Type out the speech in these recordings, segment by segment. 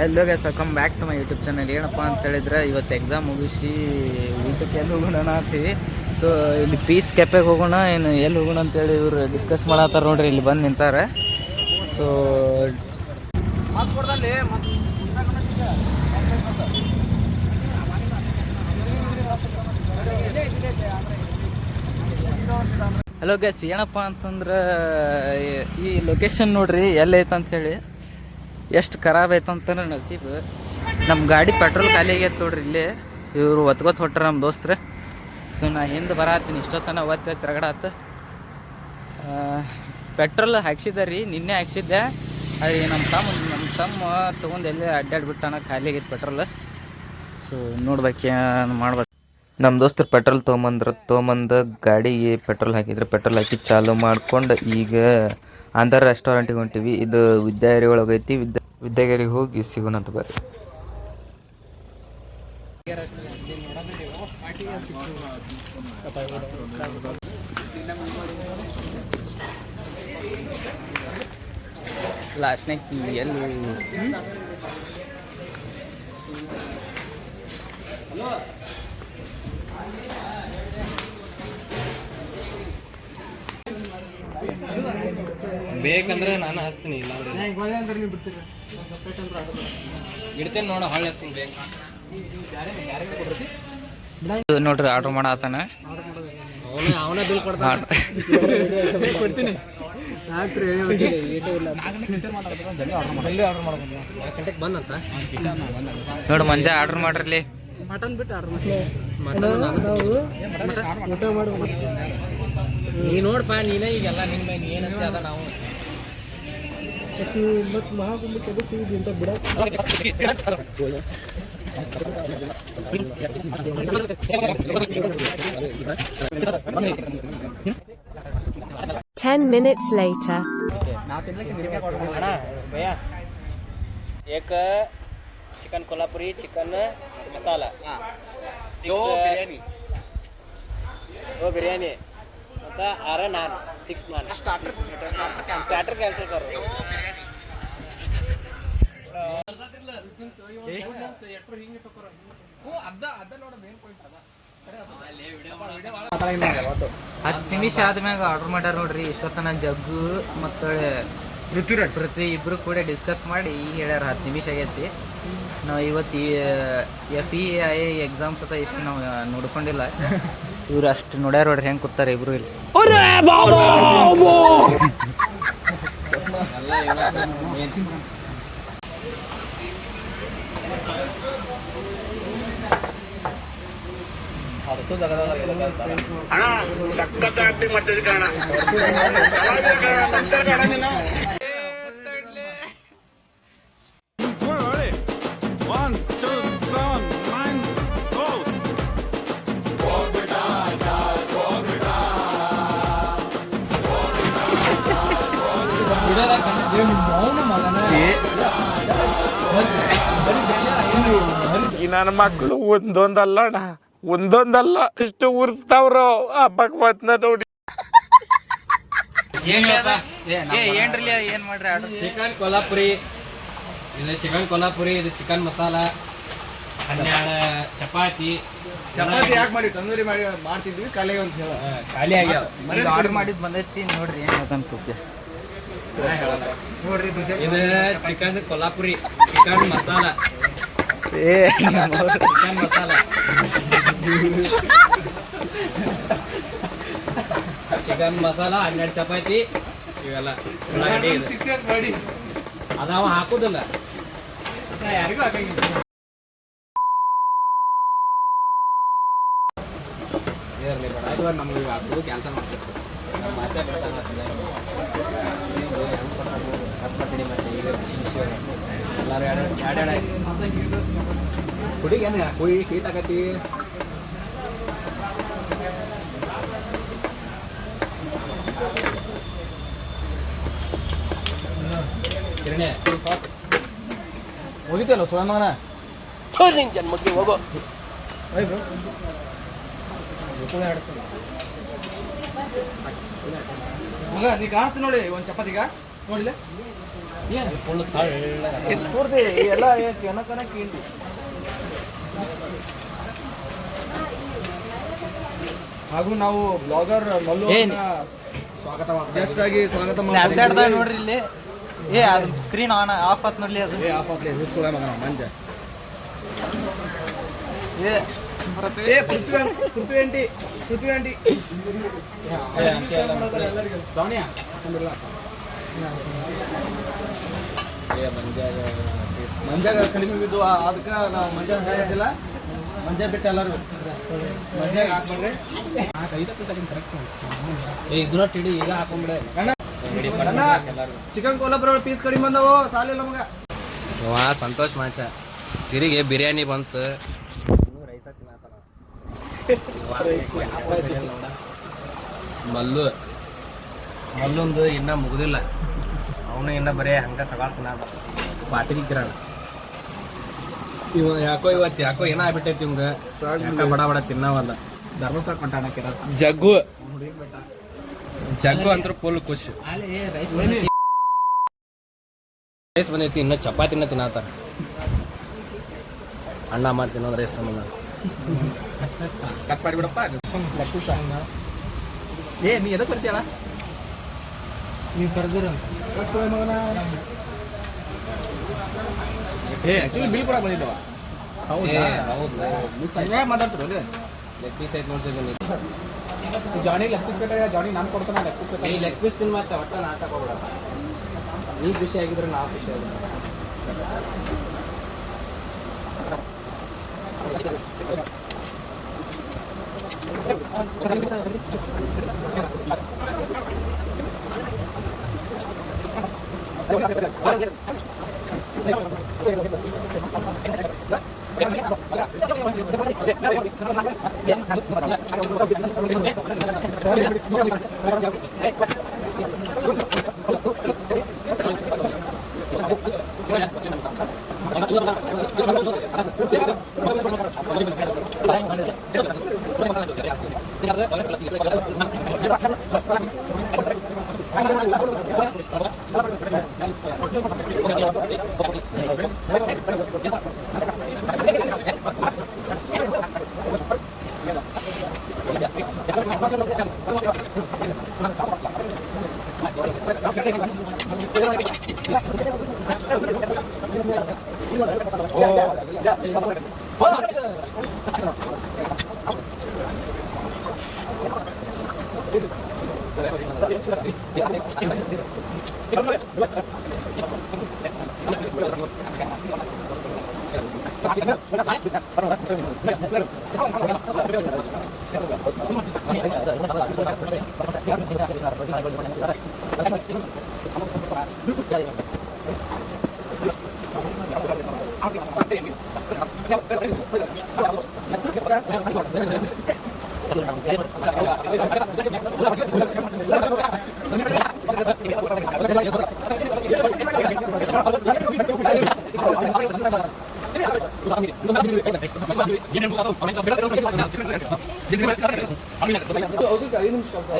Hello guys, welcome back to my YouTube channel. ಏನಪ್ಪ ಅಂತ ಹೇಳಿದ್ರೆ ಇವತ್ತು ಎಕ್ಸಾಮ್ ಮುಗಿಸಿ ಊಟಕ್ಕೆ ಎಲ್ಲಿ ಹೋಗೋಣ ಅಂತೀವಿ. ಸೊ ಇಲ್ಲಿ ಪೀಸ್ ಕೆಫೆಗೆ ಹೋಗೋಣ ಏನು ಎಲ್ಲಿ ಹೋಗೋಣ ಅಂತೇಳಿ ಇವರು ಡಿಸ್ಕಸ್ ಮಾಡತ್ತಾರ ನೋಡ್ರಿ. ಇಲ್ಲಿ ಬಂದು ನಿಂತಾರೆ. ಸೊ ಹಲೋ ಗೈಸ್, ಏನಪ್ಪ ಅಂತಂದ್ರೆ ಈ ಲೊಕೇಶನ್ ನೋಡ್ರಿ ಎಲ್ಲೈತೆ ಅಂಥೇಳಿ. ಎಷ್ಟು ಖರಾಬ್ ಐತೆ ಅಂತಂದ್ರೆ ನಸೀಬು ನಮ್ಮ ಗಾಡಿ ಪೆಟ್ರೋಲ್ ಖಾಲಿ ಆಗೈತೆ ನೋಡ್ರಿ. ಇಲ್ಲಿ ಇವರು ಒತ್ಕೊತ್ ಹೊಟ್ರ ನಮ್ಮ ದೋಸ್ತ್ರೆ. ಸೊ ನಾ ಹಿಂದೆ ಬರತ್ತೀನಿ, ಇಷ್ಟೊತ್ತನ ಒತ್ತು ತಿರಗಡಾತ. ಪೆಟ್ರೋಲ್ ಹಾಕ್ಸಿದ್ದೆ ರೀ, ನಿನ್ನೆ ಹಾಕ್ಸಿದ್ದೆ. ಅದು ನಮ್ಮ ತಮ್ಮ ತೊಗೊಂಡು ಎಲ್ಲೇ ಅಡ್ಡಾಡ್ಬಿಟ್ಟಾನ, ಖಾಲಿ ಆಗೈತೆ ಪೆಟ್ರೋಲ್. ಸೊ ನೋಡ್ಬೇಕು ಮಾಡ್ಬೇಕು. ನಮ್ಮ ದೋಸ್ತರು ಪೆಟ್ರೋಲ್ ತೊಗೊಂಬಂದು ಗಾಡಿಗೆ ಪೆಟ್ರೋಲ್ ಹಾಕಿದ್ರೆ ಪೆಟ್ರೋಲ್ ಹಾಕಿ ಚಾಲು ಮಾಡ್ಕೊಂಡು ಈಗ ಆಂಧ್ರ ರೆಸ್ಟೋರೆಂಟಿಗೆ ಹೊಂಟಿವಿ. ಇದು ವಿದ್ಯಾಗಿರಿ ಒಳಗೈತಿ. ವಿದ್ಯಾಗಿರಿಗೆ ಹೋಗಿ ಸಿಗೋಣಂತ ಬರ್ರಿ. ಲಾಸ್ಟ್ನಾಗ ಎಲ್ಲಿ ಬೇಕಂದ್ರೆ ನಾನು ಹಚ್ತೀನಿ, ಇಲ್ಲ ಇಡ್ತೇನೆ ನೋಡ ಹೊಳ್ಳಿ ಹಚ್ತೀನಿ. ಬೇಕು ನೋಡ್ರಿ ಆರ್ಡ್ರ್ ಮಾಡತ್ತಾನ. ಅವನ ಬಿಲ್ ಕೊಡ್ತಾನೆ. ಬಂದಂತ ನೋಡಿ ಮಂಜ ಆರ್ಡ್ರ್ ಮಾಡ್ರಿ. ಮಟನ್ ಬಿಟ್ಟು ಆರ್ಡ್ರ್ ಮಾಡಿ ನೀ ನೋಡ್ಪ, ನೀನೇ ಈಗೆಲ್ಲ ನಿಮ್ಮ ಮೇಲೆ ಏನಂತ ಅದ. ನಾವು ಮತ್ತು ಮಹಾಕುಂಭಕ್ಕೆ ಎದಕ್ಕೆ ಅಂತ ಬಿಡಕ್ಕೆ 10 minutes later. एक चिकन कोल्हापुरी, चिकन मसाला, दो बिरयानी ಮತ್ತು 6 ನಾನ್, 6 ನಾನ್. ಸ್ಟಾರ್ಟರ್ ಕ್ಯಾನ್ಸಲ್ ಕರೋ. ಹತ್ತು ನಿಮಿಷ ಆದ್ಮ್ಯಾಗ ಆರ್ಡ್ರ್ ಮಾಡ್ಯಾರ ನೋಡ್ರಿ. ಇಷ್ಟೊತ್ತನ ಜಗ್ಗು ಮತ್ತು ಪೃಥ್ವಿ ಇಬ್ರು ಕೂಡ ಡಿಸ್ಕಸ್ ಮಾಡಿ ಈಗ ಹೇಳ್ಯಾರ 10 ನಿಮಿಷ ಆಗೈತಿ. ನಾವು ಇವತ್ತು FEI ಎಕ್ಸಾಮ್ಸ್ ಅದ ಇಷ್ಟು ನಾವು ನೋಡ್ಕೊಂಡಿಲ್ಲ. ಇವ್ರು ಅಷ್ಟು ನೋಡ್ಯಾರ ನೋಡ್ರಿ ಹೆಂಗೆ ಕೂತಾರೆ ಇಬ್ರು ಇಲ್ಲಿ. ನನ್ನ ಮಕ್ಕಳು ಒಂದೊಂದಲ್ಲ ಇಷ್ಟು ಉರ್ಸ್ತಾವ್ರು ಹಬ್ಬಕ್ ಬಂದ ನೋಡಿ. ಏನ್ರಿ ಏನ್ ಮಾಡ್ರಿ ಆರ್ಡ್ರ್? ಚಿಕನ್ ಕೊಲ್ಹಾಪುರಿ, ಇದು ಚಿಕನ್ ಕೊಲ್ಹಾಪುರಿ, ಇದು ಚಿಕನ್ ಮಸಾಲ, 12 ಚಪಾತಿ. ಯಾಕೆ ಮಾಡಿ ತಂದೂರಿ ಮಾಡ್ತಿದ್ವಿ, ಖಾಲಿ ಅಂತ ಹೇಳ ಖಾಲಿ ಆಗ್ಯಾವ. ಆರ್ಡ್ರ್ ಮಾಡಿದ್ ಬಂದೈತಿ ನೋಡ್ರಿ. ಏನು ಅನ್ಕೋತಿ ನೋಡ್ರಿ, ಇದು chicken Kolhapuri, chicken masala, chicken masala, chicken masala, 12 chapati, ಇವೆಲ್ಲ ಅದಾವ ಹಾಕುದಿಲ್ಲ, ಯಾರಿಗೂ ಹಾಕಂಗಿಲ್ಲ. ನಮ್ಗೆ ಹಾಕೋದು ಕ್ಯಾನ್ಸಲ್ ಮಾಡ್ತಿರ್ತೀವಿ. ಎಲ್ಲರೂ ಹುಡುಗಿ ಏನು ಹುಯಿ ಹೀಟ್ ಆಗತ್ತಿ. ಹೋಗಿತ್ತಲ್ಲ ಸುಳಮಗನ ಜನ್ಮಕ್ಕೆ ಹೋಗೋ. ಮಗ ನೀ ಕಾಣಿಸ್ತು ನೋಡಿ ಒಂದು ಚಪಾತಿಗ ನೋಡಿಲ್ಲ ಫುಲ್ ತಳ್ಳ ಪೂರ್ತಿ ಎಲ್ಲ ಕನಕ ಕೇಳಿ ಹಾಗೂ ನಾವು ಬ್ಲಾಗರ್ ಮಲ್ಲು ಸ್ವಾಗತ ಗೆಸ್ಟ್ ಆಗಿ ಸ್ವಾಗತ ಸ್ನ್ಯಾಪ್ಚಾಟ್ದಾಗ ನೋಡ್ರಿ ಇಲ್ಲಿ ಏ ಅದು ಸ್ಕ್ರೀನ್ ಆನ್ ಆಫ್ ಆತ್ ನೋಡ್ಲಿ ಅದು ಆಪಾತ್ಲೆ ಹುಚ್ಚುಳ ಮಗನ ಮಂಜ ಏ ಪೃಥ್ವಿ ಆಂಟಿ ಮಂಜಾಗ ಕಡಿಮೆ ಬಿದ್ದು ಅದಕ್ಕೆ ನಾವು ಮಂಜ ಹೇಳೋದಿಲ್ಲ ಮಂಜ ಬಿಟ್ಟು ಎಲ್ಲರೂ ಮಂಜಾಗ ಹಾಕ್ಬಾರ್ರಿ ಇದನ್ನ ಟಿಡಿ ಈಗ ಹಾಕೊಂಡ್ಬಿಡೆ ಅಣ್ಣ ಚಿಕನ್ ಕೊಲ್ಲಾಪುರ ಪೀಸ್ ಕಡಿಮೆ ಬಂದವು ಸಾಲಿಲ್ಲ ಮಗ ಸಂತೋಷ್ ಮಾಚ ತಿರುಗಿ ಬಿರಿಯಾನಿ ಬಂತು ಮಲ್ಲೊಂದು ಇನ್ನ ಮುಗುದಿಲ್ಲ ಅವನು ಇನ್ನ ಬರೇ ಹಂಗ ಸವಾಸನ ಬಾಟಿಲ್ ಕಿರಣ ಯಾಕೋ ಏನೋ ಆಗ್ಬಿಟ್ಟೈತಿ ಇವಂಗ ಯಾಕ ಬಡ ಬಡ ತಿನ್ನವಲ್ಲ ಧರ್ಮಸ್ಥಳ ಕೊಂಟಾಣ ಕಿರ ಜಗ್ಗು ಅಂತೂ ಫುಲ್ ಖುಷಿ ರೈಸ್ ಬಂದೈತಿ ಇನ್ನ ಚಪಾತಿನ ತಿನ್ನತ್ತಾರ ಅಣ್ಣ ಅಮ್ಮ ತಿನ್ನೋದು ರೈಸ್ ತಂದ ಕಟ್ ಮಾಡಿಬಿಡಪ್ಪ ಏ ನೀ ಎದಕ್ಕೆ ಬರ್ತೀಯಲ್ಲ ನೀವು ಕರೆದಿರ ಮಗನ ಏ ಆಕ್ಚುಲಿ ಬಿಲ್ ಕೂಡ ಬಂದಿದ್ದವ ಹೌದು ಸಂಜೆ ಮಾತಾಡ್ತಿರೋ ಲೆಗ್ ಪೀಸ್ ಐತೆ ನೋಡ್ತಿದ್ದೀನಿ ಜಾನಿ ಲೆಗ್ ಪೀಸ್ ಬೇಕಾದ್ರೆ ಜಾನಿ ನಾನು ಕೊಡ್ತಾನೆ ಲೆಗ್ ಪೀಸ್ ಈ ಲೆಗ್ ಪೀಸ್ ತಿನ್ ಮಾಚ ಒಟ್ಟ ನಾಚಕ್ ಹೋಗ್ಬೇಡ ನೀ ಖುಷಿ ಆಗಿದ್ರೆ ನಾವು ಖುಷಿ ಆಗಿದ್ರೆ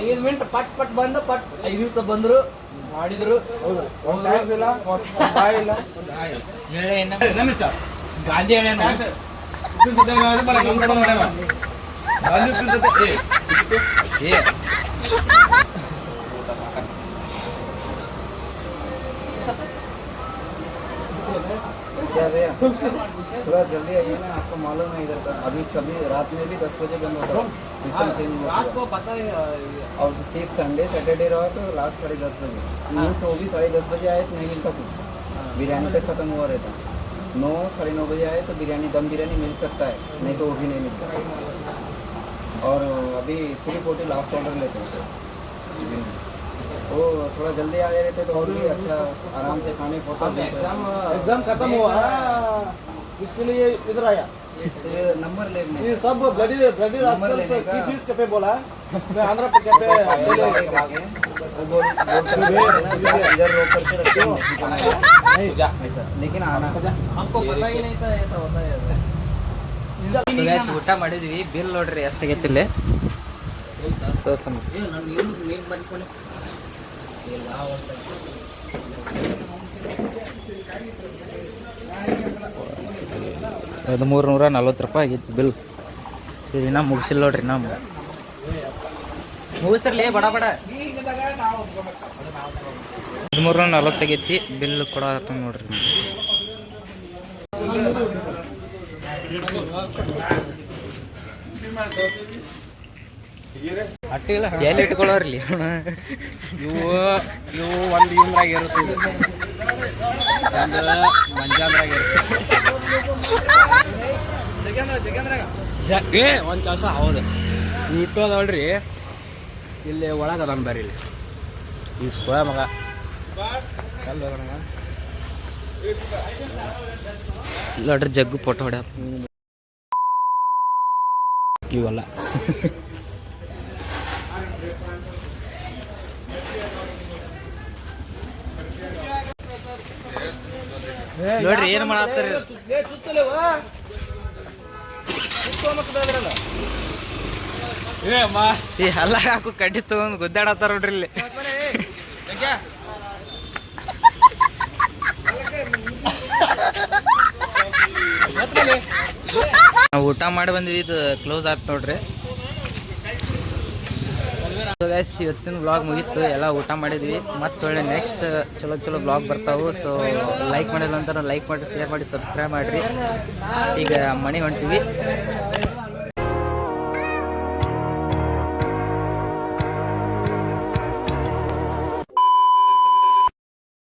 ಐದು ಮಿನಿಟ್ ಪಟ್ ಪಟ್ ಬಂದ ಪಟ್ 5 ದಿವಸ ಬಂದ್ರು ಮಾಡಿದ್ರು ಗಾಂಧಿ थोड़ा जल्दी आइए ना, आपको मालूम है इधर का अभी कभी रात में भी 10 बजे बंद होता है, सिस्टम चेंज होता है। आपको पता है और सिर्फ संडे सैटरडे रहा तो लास्ट 10:30 बजे, मीन्स वो भी 10:30 बजे आए तो नहीं मिलता कुछ, बिरयानी तक खत्म हुआ रहता। 9 साढ़े 9 बजे आए तो बिरयानी दम बिरयानी मिल सकता है, नहीं तो वो भी नहीं मिलता। और अभी 340 लास्ट ऑर्डर लेते हैं, वो थोड़ा जल्दी आ गए रहते तो और भी अच्छा आराम से खाने को। एग्जाम खत्म हुआ इसके लिए इधर आया, नंबर लेने ये सब ब्लडी रास्कल से की फीस पे बोला मैं आंध्र पे पे इधर रोक करके रखते हो नहीं जा लेकिन आना हमको पता ही नहीं था ऐसा होता है। ಊಟ ಮಾಡಿದ್ವಿ, ಬಿಲ್ ನೋಡ್ರಿ ಎಷ್ಟಾಗೈತಿ ಇಲ್ಲಿ ತೋರ್ಸಮ್ಮ. ₹1340 ಆಗೈತಿ ಬಿಲ್. ಇದು ಇನ್ನೂ ಮುಗಿಸಿಲ್ಲ ನೋಡ್ರಿ. ನಾವು ಮುಗಿಸ್ರಲಿ ಬಡ ಬಡ. 1340 ಆಗೈತಿ ಬಿಲ್ ಕೊಡತ್ತ ನೋಡ್ರಿ. ಅಟ್ಟಿಲ್ಲ ಎಲ್ಲಿ ಇಟ್ಕೊಳ್ಳೋರ್ಲಿ ಇವು ಒಂದು ಇವ್ರಾಗ ಇರುತ್ತೆ, ಒಂದು ಮಂಜಾದ್ರಾಗ ಇರುತ್ತೆ. ಒಂದು ಕೆಲಸ ಹೌದು ಇಟ್ಟು ನೋಡ್ರಿ, ಇಲ್ಲಿ ಒಳಗೆ ಅದನ್ನ ಬರ್ರಿ. ಇಲ್ಲಿ ಈ ಸ್ಕೂಳ ಮಗ ನೋಡ್ರಿ ಜಗ್ಗು ಫೋಟೋ ಹೊಡ್ಯಾಕ ಇವೆಲ್ಲ ನೋಡ್ರಿ ಏನು ಮಾಡತ್ತಾರ. ಈ ಹಲ್ಲ ಹಾಕು ಕಡ್ಡಿ ತಗೊಂಡು ಗುದ್ದಾಡತ್ತಾರ ನೋಡ್ರಿ ಇಲ್ಲಿ. ನಾವು ಊಟ ಮಾಡಿ ಬಂದಿದ್ದು, ಇದು ಕ್ಲೋಸ್ ಆಯ್ತು ನೋಡ್ರಿ. ಗೈಸ್ ಇವತ್ತಿನ ವ್ಲಾಗ್ ಮುಗೀತು, ಎಲ್ಲ ಊಟ ಮಾಡಿದ್ವಿ. ಮತ್ತೆ ಒಳ್ಳೆ ನೆಕ್ಸ್ಟ್ ಚಲೋ ವ್ಲಾಗ್ ಬರ್ತಾವೆ. ಸೊ ಲೈಕ್ ಮಾಡಿಲ್ಲ ಅಂತ ಲೈಕ್ ಮಾಡಿ, ಶೇರ್ ಮಾಡಿ, ಸಬ್ಸ್ಕ್ರೈಬ್ ಮಾಡಿರಿ. ಈಗ ಮನೆ ಹೊಂಟಿವಿ.